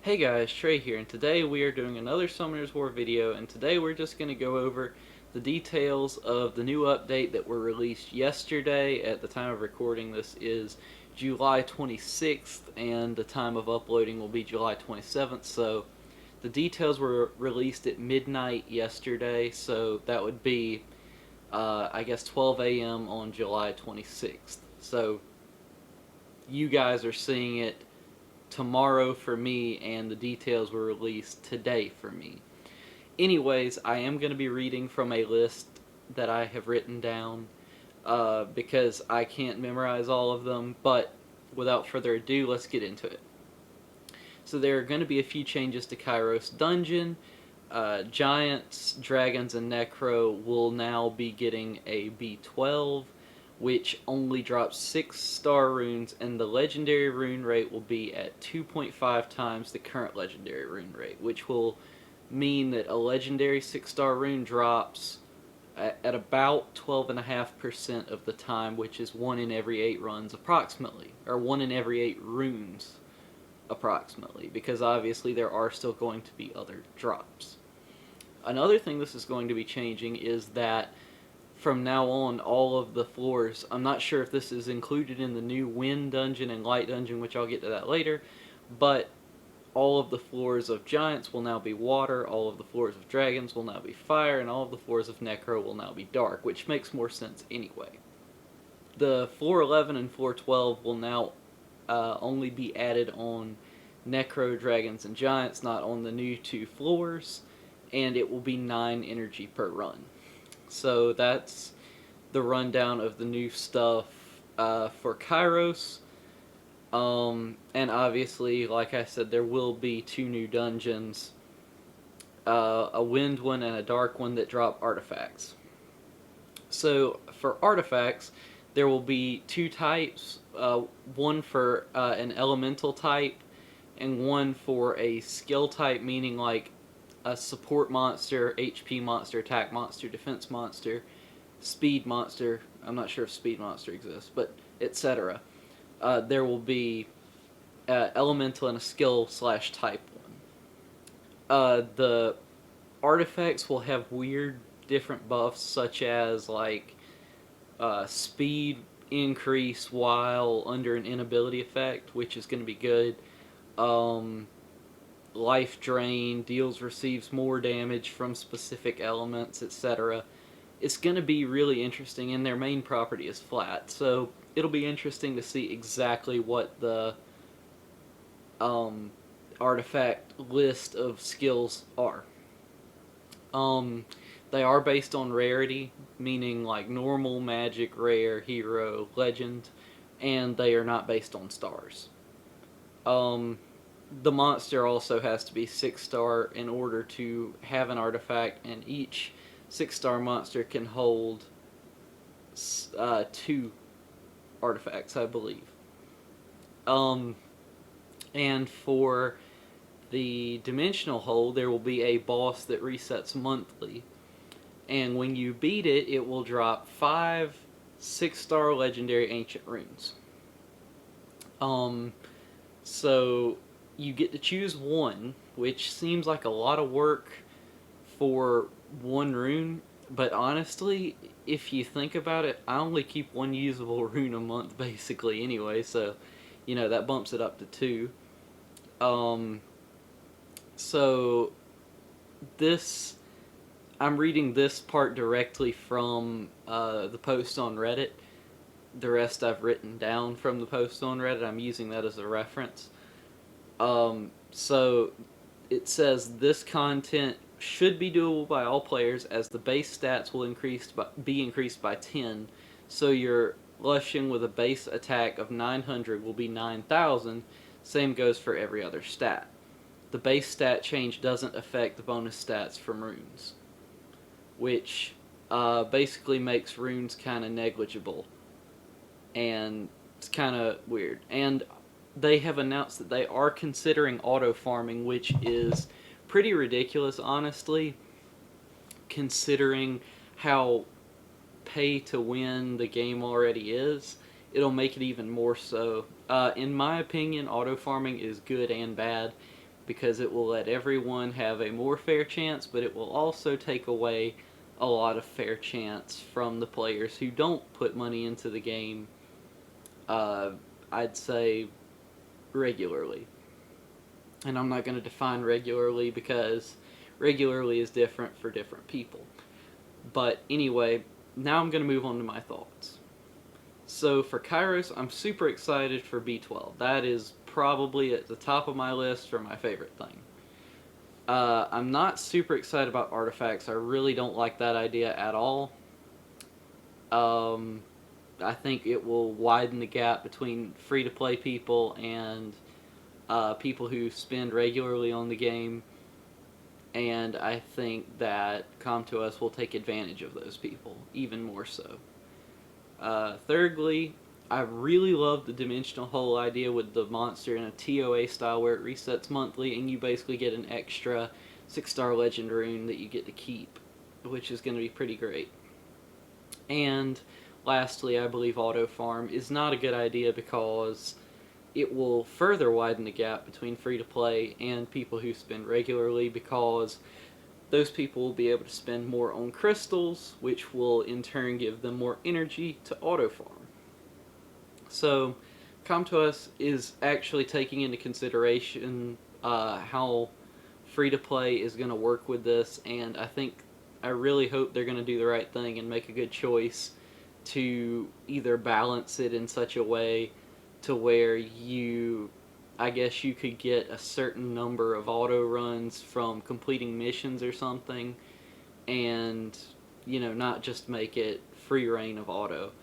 Hey guys, Trey here, and today we are doing another Summoner's War video, and today we're just going to go over the details of the new update that were released yesterday. At the time of recording, this is July 26th, and the time of uploading will be July 27th, so the details were released at midnight yesterday, so that would be, I guess, 12 a.m. on July 26th. So you guys are seeing it tomorrow for me, and the details were released today for me. Anyways, I am going to be reading from a list that I have written down because I can't memorize all of them, but without further ado, let's get into it. So there are going to be a few changes to Kairos Dungeon. Giants, Dragons, and Necro will now be getting a B12, which only drops 6-star runes, and the legendary rune rate will be at 2.5 times the current legendary rune rate, which will mean that a legendary 6-star rune drops at about 12.5% of the time, which is 1 in every 8 runs approximately, or 1 in every 8 runes approximately, because obviously there are still going to be other drops. Another thing this is going to be changing is that from now on, all of the floors, I'm not sure if this is included in the new Wind Dungeon and Light Dungeon, which I'll get to that later, but all of the floors of Giants will now be water, all of the floors of Dragons will now be fire, and all of the floors of Necro will now be dark, which makes more sense anyway. The floor 11 and floor 12 will now only be added on Necro, Dragons, and Giants, not on the new 2 floors, and it will be 9 energy per run. So that's the rundown of the new stuff for Kairos. And obviously, like I said, there will be 2 new dungeons, a wind one and a dark one, that drop artifacts. So for artifacts, there will be 2 types, one for an elemental type and one for a skill type, meaning like a support monster, HP monster, attack monster, defense monster, speed monster. I'm not sure if speed monster exists, but etc. There will be elemental and a skill / type one. The artifacts will have weird different buffs, such as like speed increase while under an inability effect, which is going to be good. Life drain, receives more damage from specific elements, etc. It's going to be really interesting, and their main property is flat, so it'll be interesting to see exactly what the artifact list of skills are. They are based on rarity, meaning like normal, magic, rare, hero, legend, and they are not based on stars. The monster also has to be 6-star in order to have an artifact, and each 6-star monster can hold 2 artifacts, I believe. And for the dimensional hold, there will be a boss that resets monthly, and when you beat it, it will drop 5 6-star legendary ancient runes. So you get to choose one, which seems like a lot of work for one rune, but honestly, if you think about it, I only keep 1 usable rune a month basically anyway, so you know that bumps it up to 2. So this, I'm reading this part directly from the post on Reddit. The rest I've written down from the post on Reddit. I'm using that as a reference. So it says this content should be doable by all players, as the base stats will be increased by 10. So your Lushing with a base attack of 900 will be 9,000. Same goes for every other stat. The base stat change doesn't affect the bonus stats from runes, which basically makes runes kind of negligible, and it's kind of weird. And they have announced that they are considering auto farming, which is pretty ridiculous, honestly, considering how pay to win the game already is. It'll make it even more so. In my opinion, auto farming is good and bad, because it will let everyone have a more fair chance, but it will also take away a lot of fair chance from the players who don't put money into the game, I'd say regularly. And I'm not going to define regularly because regularly is different for different people. But anyway, now I'm going to move on to my thoughts. So for Kairos, I'm super excited for B12. That is probably at the top of my list for my favorite thing. I'm not super excited about artifacts. I really don't like that idea at all. I think it will widen the gap between free-to-play people and people who spend regularly on the game, and I think that Com2uS will take advantage of those people, even more so. Thirdly, I really love the dimensional hole idea with the monster in a TOA style where it resets monthly and you basically get an extra 6-star legend rune that you get to keep, which is going to be pretty great. And lastly, I believe auto farm is not a good idea because it will further widen the gap between free-to-play and people who spend regularly, because those people will be able to spend more on crystals, which will in turn give them more energy to auto farm. So Com2uS is actually taking into consideration how free-to-play is going to work with this, and I really hope they're going to do the right thing and make a good choice to either balance it in such a way to where I guess you could get a certain number of auto runs from completing missions or something, and not just make it free reign of auto,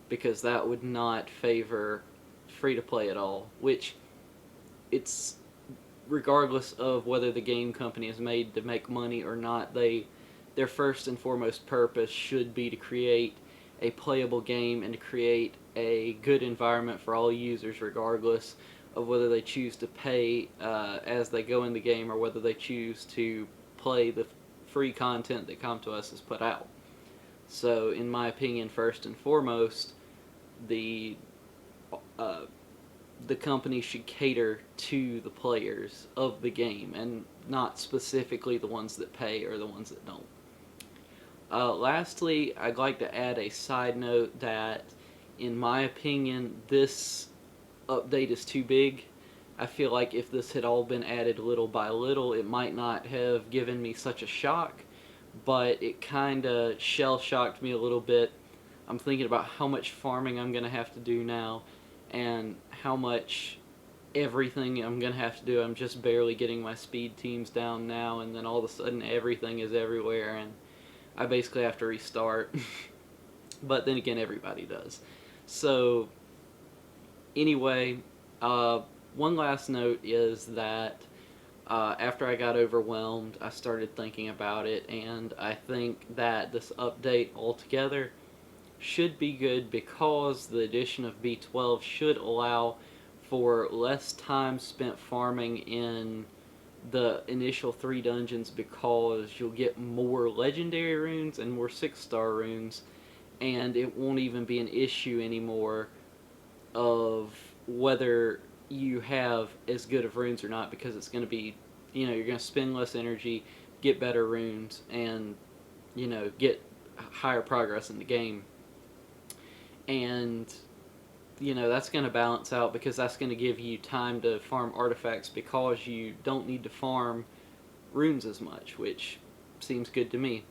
because that would not favor free to play at all, which it's regardless of whether the game company is made to make money or not, their first and foremost purpose should be to create a playable game and to create a good environment for all users, regardless of whether they choose to pay as they go in the game or whether they choose to play the free content that Com2uS has put out. So in my opinion, first and foremost, the company should cater to the players of the game and not specifically the ones that pay or the ones that don't. Lastly, I'd like to add a side note that, in my opinion, this update is too big. I feel like if this had all been added little by little, it might not have given me such a shock, but it kind of shell-shocked me a little bit. I'm thinking about how much farming I'm going to have to do now and how much everything I'm going to have to do. I'm just barely getting my speed teams down now, and then all of a sudden everything is everywhere and I basically have to restart. But then again, everybody does. So anyway, one last note is that after I got overwhelmed, I started thinking about it, and I think that this update altogether should be good because the addition of B12 should allow for less time spent farming in the initial 3 dungeons, because you'll get more legendary runes and more 6-star runes, and it won't even be an issue anymore of whether you have as good of runes or not, because it's going to be, you're going to spend less energy, get better runes, and get higher progress in the game. And that's going to balance out, because that's going to give you time to farm artifacts because you don't need to farm runes as much, which seems good to me.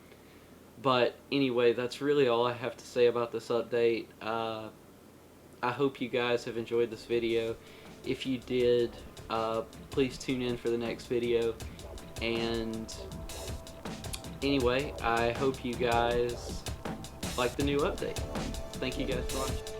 But anyway, that's really all I have to say about this update. I hope you guys have enjoyed this video. If you did, please tune in for the next video. And anyway, I hope you guys like the new update. Thank you guys for watching.